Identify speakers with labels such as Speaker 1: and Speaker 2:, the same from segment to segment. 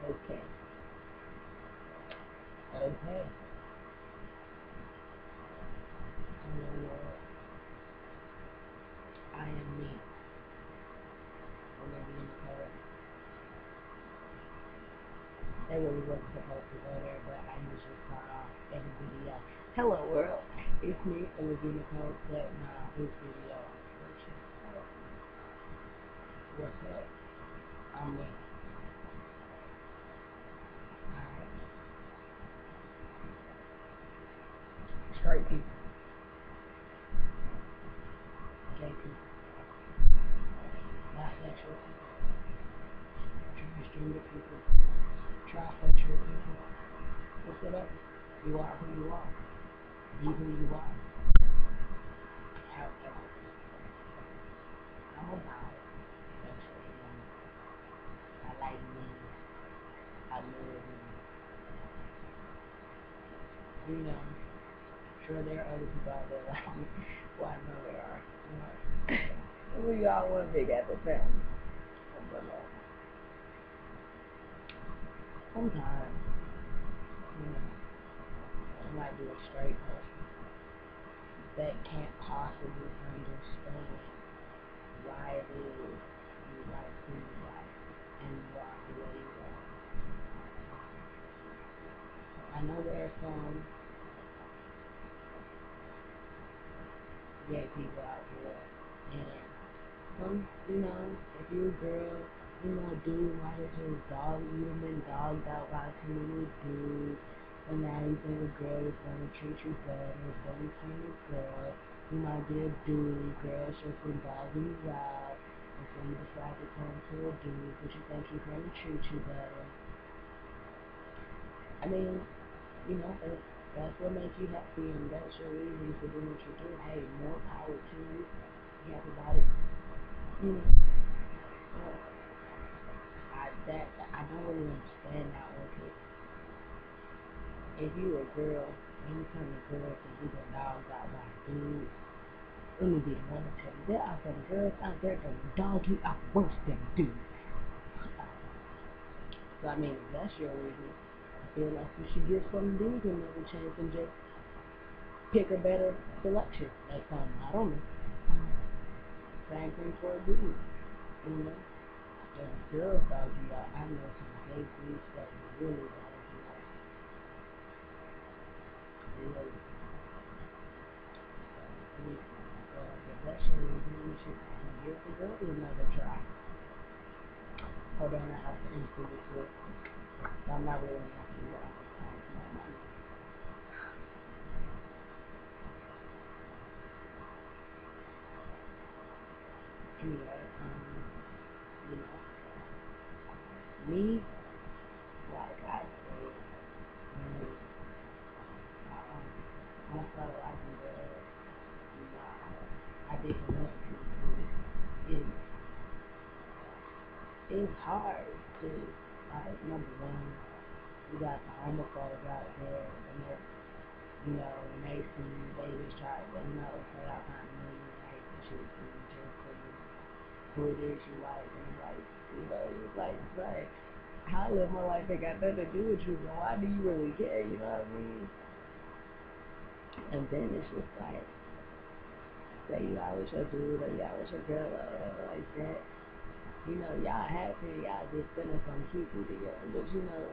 Speaker 1: Okay. Okay. Hello world. I am me. Olivia Nicole. That really wasn't supposed to go there, but I usually start off every video. Hello world. It's me, Olivia Nicole, but now this video. What's up? I'm me. Alright. Straight people. Gay people. Bisexual people. Transgender people. Trisexual people. It's whatever. You are who you are. Be who you are. However, I'm about sexual healing. I like me. I love me. You know, sure there are other people out there like me. Well, I know there are. You know, we all one big happy family. But sometimes, you know, I might be a straight person that can't possibly understand why it is you like who you like and you are the way you are. I know there are some gay people out there, and some, you know, if you're a girl, you know, a dude might have just dogged you and been dogged out by too many dudes, and now you think a girl is gonna treat you better, so you turn a girl. You might be a dude, girls just been dogging you out, and so you decide to turn to a dude, but you think he's gonna treat you better. I mean, you know, if that's what makes you happy and that's your reason for doing what you do, hey, more power to you. You happy about it. You know, uh, I don't really understand that one, because if you a girl and you turn a girl and you get dogged out by a dude, let me be the one to tell you, there are some girls out there that will dog you out worse than dudes. So I mean, if that's your reason, I feel like you should give some dudes another chance and just pick a better selection. That's I don't know. Same thing for a dude, you know. If girls dog you out, I know some gay dudes that really dog you out. Really. I mean, if that's your reason, you should give the girl another try. Hold on, I have to answer this real quick. I'm not really answering what I was talking about. Anyway, you know, me, like I said, when I started liking girls, you know, I didn't want to. It, it's hard to, like, number one, you got the homophobes out there, and they're, you know, when they see you, they just try, they know, say all kind of mean, like, shit to you just because who it is you like, and like, you know, it's like, right, I live my life, they got nothing to do with you, but why do you really care, you know what I mean? And then it's just like, say you out with your dude, or you out with your girl, or whatever like that, you know, y'all happy, y'all just spending some people together, but you know,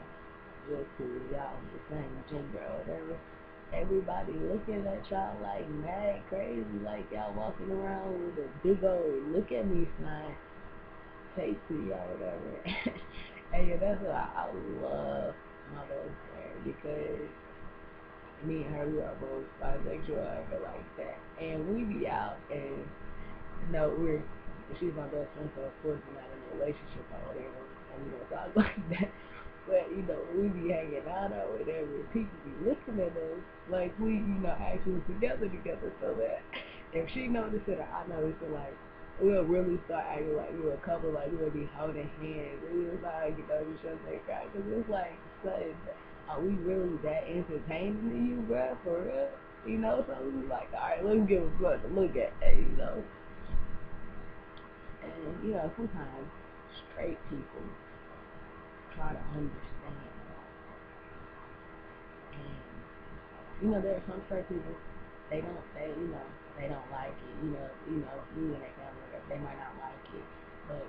Speaker 1: just because y'all the same gender or whatever, everybody looking at y'all like mad crazy, like y'all walking around with a big old look at me sign face to y'all, whatever. And yeah, that's what I love my best friend, because me and her, we are both bisexual, whatever like that, and we be out, and no, she's my best friend, so of course we're not in a relationship or whatever, and we don't talk like that. But you know, we be hanging out or whatever, people be looking at us like we, you know, actually together, so that if she noticed it or I noticed it, like we'll really start acting like we're a couple, like we'll be holding hands, and we'll start, you know, each other and cry, because it's like, son, are we really that entertaining to you, bruh, for real? You know, so we was like, all right, let's give a blood to look at, you know. And you know, sometimes straight people try to understand. And there are some straight people, they don't like it. You and their family, they might not like it, but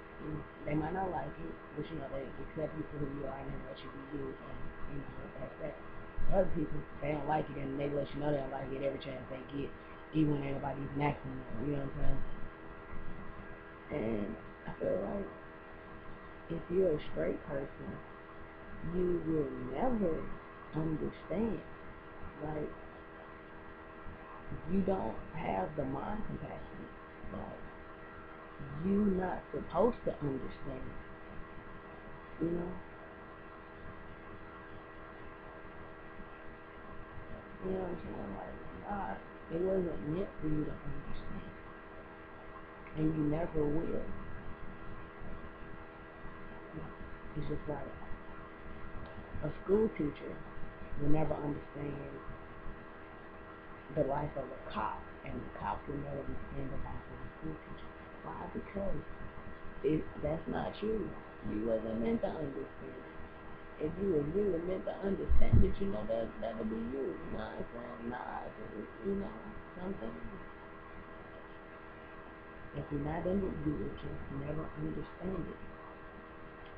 Speaker 1: they might not like it, but they accept you for who you are and they let you be you, and that's that. Other people, they don't like it and they let you know they don't like it every chance they get, even when anybody's even asking them. You know what I'm saying? And I feel like if you're a straight person, you will never understand. Like, you don't have the mind capacity. Like, you're not supposed to understand. You know? You know what I'm saying? Like, nah, it wasn't meant for you to understand. And you never will. It's just like a school teacher will never understand the life of a cop, and the cop will never understand the life of a school teacher. Why? Because that's not you. You wasn't meant to understand it. If you was really meant to understand it, that'll be you. You know what I'm saying? Something. If you're not in it, you will just never understand it.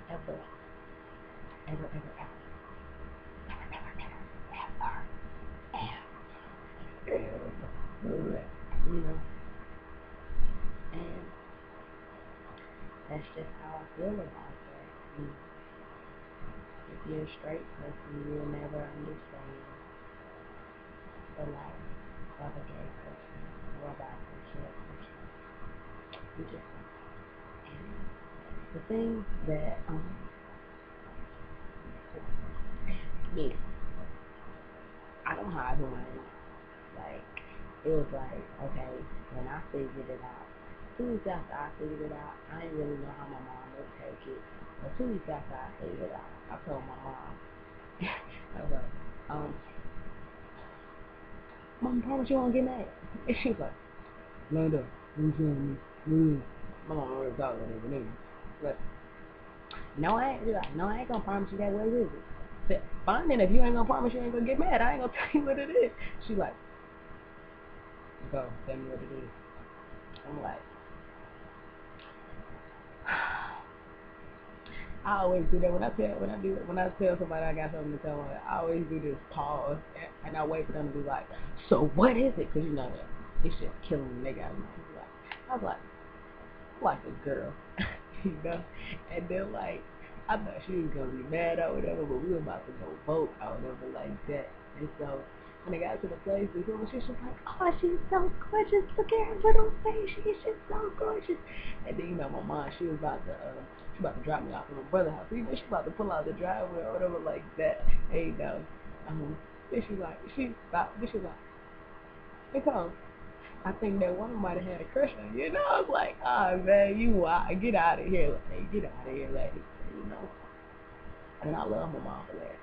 Speaker 1: Ever. Ever, ever, ever. Ever. And that's just how I feel about that. If you're a straight person, you'll never understand the life of a gay person or a bisexual person. You just don't. And the thing that me, I don't hide who I am. Like, it was like, okay, when I figured it out, 2 weeks after I figured it out, I didn't really know how my mom would take it. But 2 weeks after I figured it out, I told my mom, I was like, Mom, promise you won't get mad. And she was like, Linda, you telling me? My mom already talking to me, but no, I ain't gonna promise you that. What is it? Fine, then if you ain't gonna promise you ain't gonna get mad, I ain't gonna tell you what it is. She like, go, tell me what it is. I'm like, I always do that when I tell somebody I got something to tell them. I always do this pause and I wait for them to be like, so what is it? Cause that it's just killing me. They got me. I was like a girl, and then like I thought she was gonna be mad or whatever, but we were about to go vote or whatever like that. And so when I got to the place, she was like, oh, she's so gorgeous. Look at her little face. She's just so gorgeous. And then my mom, she about to drop me off at my brother's house. So, she about to pull out the driveway or whatever like that. Hey, then she stopped. Then she like, hey, come. I think that one might have had a crush on you. I was like, oh, man, you wild. Get out of here, lady. Get out of here, lady. And I love my mom for that.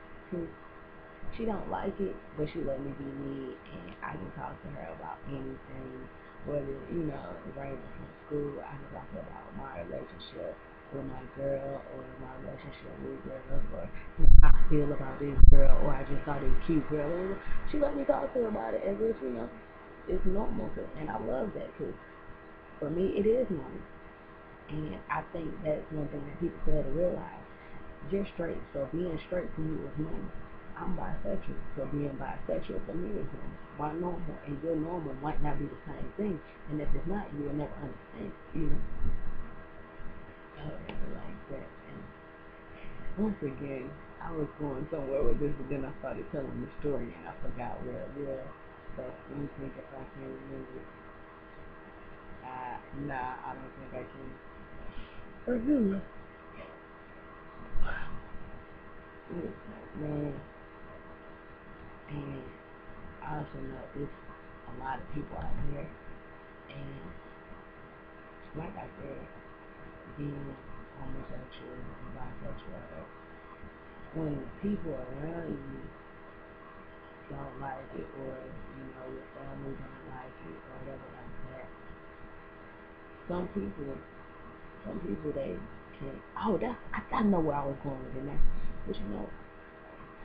Speaker 1: She don't like it, but she let me be me, and I can talk to her about anything, whether, ranging from school. I can talk to her about my relationship with my girl, or my relationship with girls, or how I feel about this girl, or I just thought it was cute girl. She let me talk to her about it as if, it's normal, and I love that, because for me, it is normal. And I think that's one thing that people fail to realize. You're straight, so being straight for you is normal. I'm bisexual, so being bisexual for me is normal. My normal and your normal might not be the same thing, and if it's not, you will never understand, like that. And once again, I was going somewhere with this, but then I started telling the story, and I forgot where it was. So let me think if I can remember. Nah, I don't think I can. Or do. Man. And I also know there's a lot of people out here, and like I said, being homosexual and bisexual, when people around you don't like it, or your family don't like it, or whatever like that, some people they And, oh, I know where I was going with it now. But you know,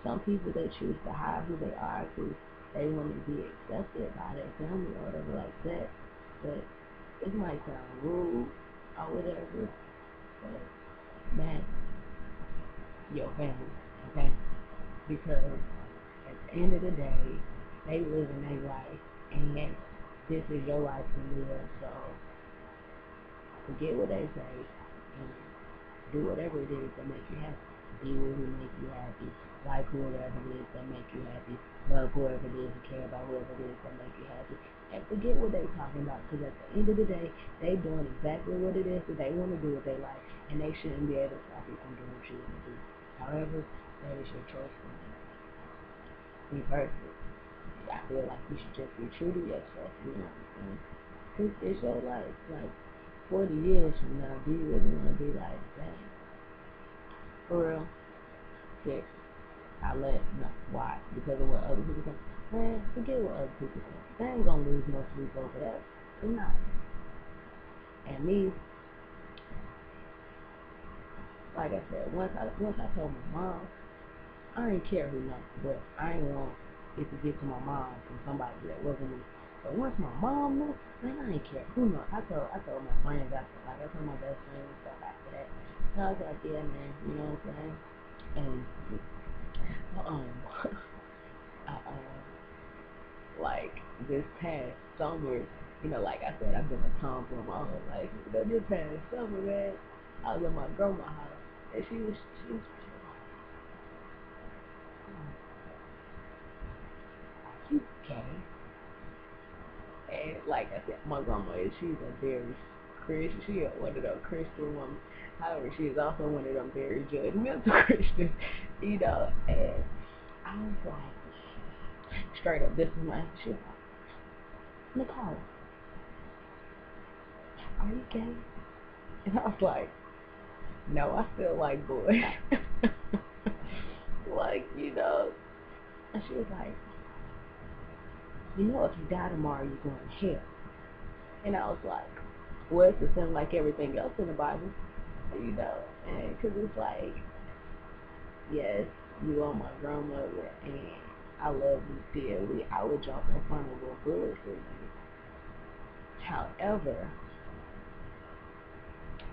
Speaker 1: some people, they choose to hide who they are because they want to be accepted by their family or whatever like that. But it might sound rude or whatever, but man, your family, okay? Because at the end of the day, they living their life, and this is your life to live. So forget what they say, and do whatever it is that makes you happy. Be with who make you happy. Like whoever it is that make you happy. Love whoever it is and care about whoever it is that make you happy. And forget what they talking about, because at the end of the day, they doing exactly what it is that they want to do with their life, and they shouldn't be able to stop you from doing what you want to do. However, that is your choice. Be perfect. I feel like you should just be true to yourself, you know what I'm saying? Because it's your life. Like, 40 years from now, do you really want to be like, dang, for real? Yes. I let, no, why? Because of what other people think. Man, forget what other people think. They ain't gonna lose no sleep over that. They're not. And me, like I said, once I told my mom, I didn't care who knows, but I ain't want it to get to my mom from somebody that wasn't me. But once my mom knew, man, I didn't care who knows. I told my friends after, like I told my best friend and stuff like that. And I was like, yeah, man, you know what I'm saying? And like this past summer, you know, like I said, I've been a tomboy my whole life. You know, this past summer, man, I was at my grandma's house, and she was like, you gay? And like I said, my grandma she's a very Christian, she is one of those Christian women. However, she is also one of them very judgmental Christians, you know. And I was like, straight up, this is my answer. She was like, Nicole, are you gay? And I was like, no, I still like boys. Like, you know. And she was like, you know, if you die tomorrow, you're going to hell. And I was like, well, it's the same like everything else in the Bible, you know. And because it's like, yes, you are my grandmother, and I love you dearly. I would jump in front of a bullet for you. However,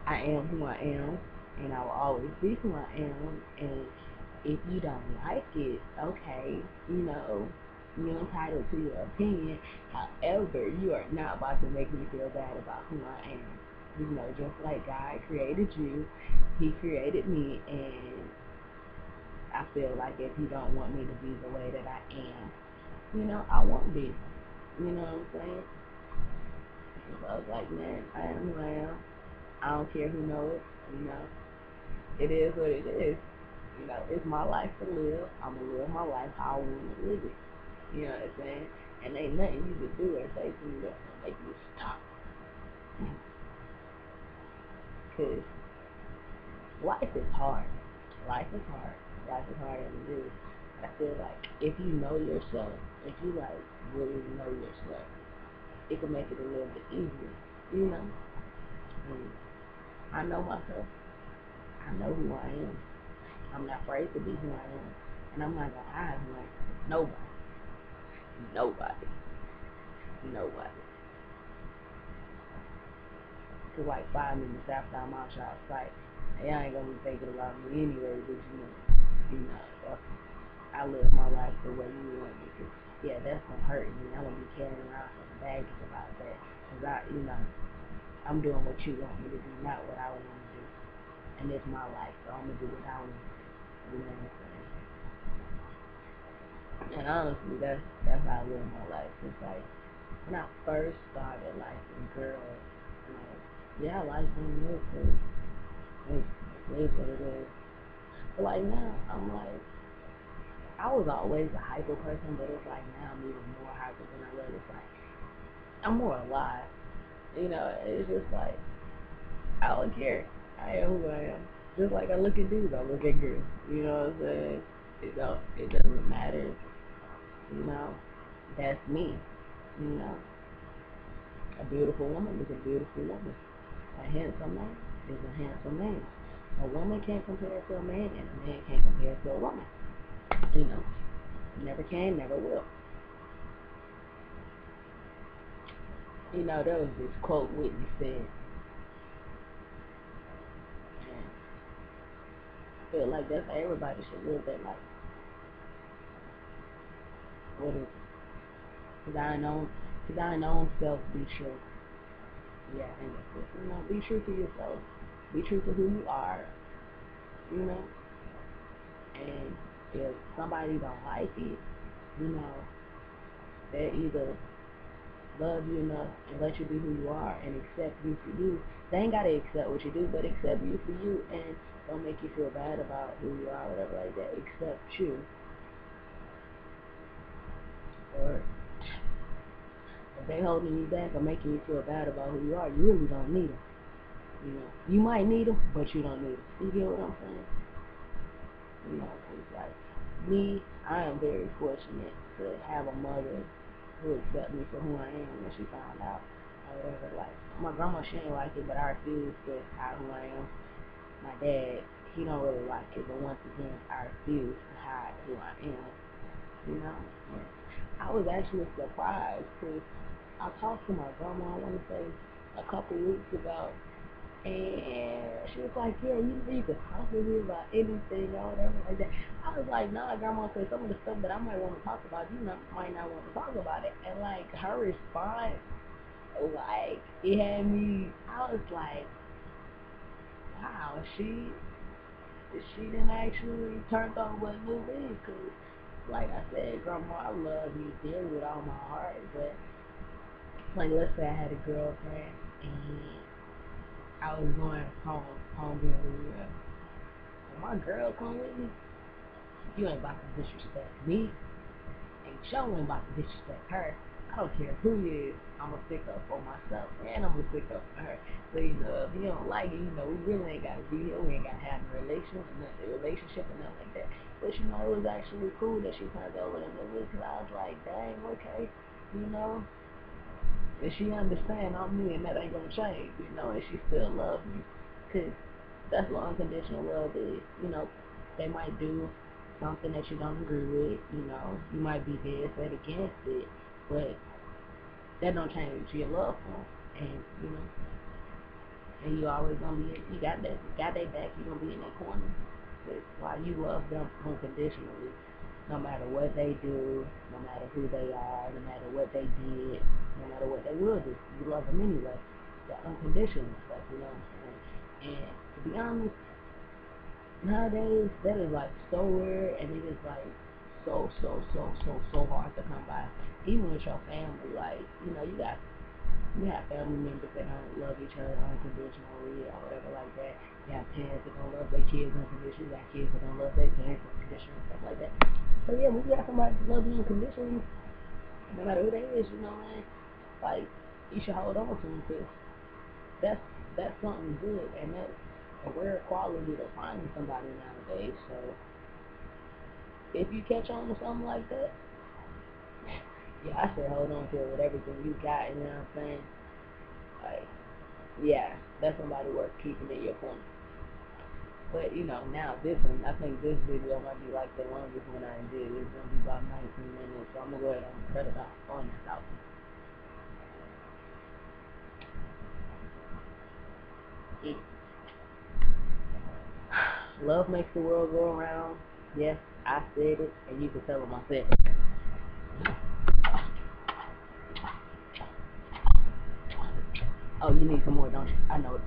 Speaker 1: I am who I am, and I will always be who I am. And if you don't like it, okay, you know, you're entitled to your opinion. However, you are not about to make me feel bad about who I am. You know, just like God created you, He created me, and I feel like if He don't want me to be the way that I am, you know, I won't be. You know what I'm saying? So I was like, man, I am who I am. I don't care who knows it. You know, it is what it is. You know, it's my life to live. I'm going to live my life how I want to live it. You know what I'm saying? And ain't nothing you can do or say to me that's going to make me stop. Because life is hard. Life is hard. Life is hard as it is. I feel like if you know yourself, if you like really know yourself, it can make it a little bit easier. You know? And I know myself. I know who I am. I'm not afraid to be who I am. And I'm not going to hide who I am. Nobody. Nobody. Nobody. Cause like 5 minutes after I'm out y'all sight, y'all ain't gonna be thinking about me anyway, but you know, I live my life the way you want me to. Yeah, that's gonna hurt me. I'm gonna be carrying around some baggage about that. Cause you know, I'm doing what you want me to do, not what I want to do. And it's my life, so I'm gonna do what I want to do. You know what I'm saying? And honestly, that's how I live my life. It's like, when I first started liking girls, you know, yeah, I like them real quick. It is what it is. But like now, I'm like, I was always a hyper person, but it's like now I'm even more hyper than I was. It's like, I'm more alive. You know, it's just like, I don't care. I am who I am. Just like I look at dudes, I look at girls. You know what I'm saying? It doesn't matter. You know, that's me. You know, a beautiful woman is a beautiful woman. A handsome man is a handsome man. A woman can't compare to a man, and a man can't compare to a woman. You know, never can, never will. You know, there was this quote Whitney said, and I feel like that's how everybody should live their life. What is it? To thine own self be true. Yeah, and that's it. You know, be true to yourself. Be true to who you are. You know, and if somebody don't like it, you know, they either love you enough and let you be who you are and accept you for you. They ain't gotta accept what you do, but accept you for you and don't make you feel bad about who you are, whatever like that. Accept you. Or if they holding you back or making you feel bad about who you are, you really don't need them. You know, you might need them, but you don't need them. You get what I'm saying? You know, it's like me. I am very fortunate to have a mother who accepted me for who I am when she found out or whatever. Like my grandma, she ain't like it, but I refuse to hide who I am. My dad, he don't really like it, but once again, I refuse to hide who I am. You know, and I was actually surprised because I talked to my grandma, I want to say, a couple weeks ago, and she was like, yeah, you need to talk to me about anything or whatever like that. I was like, nah, grandma, because some of the stuff that I might want to talk about, you might not want to talk about it. And like her response, like it had me, I was like, wow, she didn't actually turn on what new is. Because like I said, grandma, I love you dearly with all my heart, but like let's say I had a girlfriend and I was going home being really well. When my girl come with me, you ain't about to disrespect me, and Joe ain't about to disrespect her. I don't care who he is, I'm gonna stick up for myself, and I'm gonna stick up for her. So, you know, if you don't like it, you know, we really ain't gotta be here, we ain't gotta have a relationship or nothing like that. But, you know, it was actually cool that she turned over in the week, because I was like, dang, okay, you know, if she understand I'm me and that ain't gonna change, you know, and she still loves me. Because that's what unconditional love is. You know, they might do something that you don't agree with, you know, you might be dead set against it, but that don't change your love for them. And, you know, and you always gonna be, you got their back, you gonna be in their corner. But while you love them unconditionally, no matter what they do, no matter who they are, no matter what they did, no matter what they will do, you love them anyway. That unconditional stuff, you know what I'm saying? And to be honest, nowadays that is like so rare, and it is like so hard to come by. Even with your family, like, you know, you have family members that don't love each other unconditionally or whatever like that. You have parents that don't love their kids unconditionally. You got kids that don't love their parents unconditionally, stuff like that. So yeah, when you got somebody that loves you unconditionally, no matter who they is, you know, man, like, you should hold on to them, because that's something good, and that's a rare quality to find in somebody nowadays. So if you catch on to something like that, yeah, I say hold on to it with everything you got. You know what I'm saying? Like, yeah, that's somebody worth keeping in your corner. But, you know, now this one, I think this video might be like the longest one I did. It's gonna be about 19 minutes, so I'm gonna go ahead and cut it off on this out. Love makes the world go around. Yes, I said it, and you can tell them I said it. Oh, you need some more, don't you? I know it.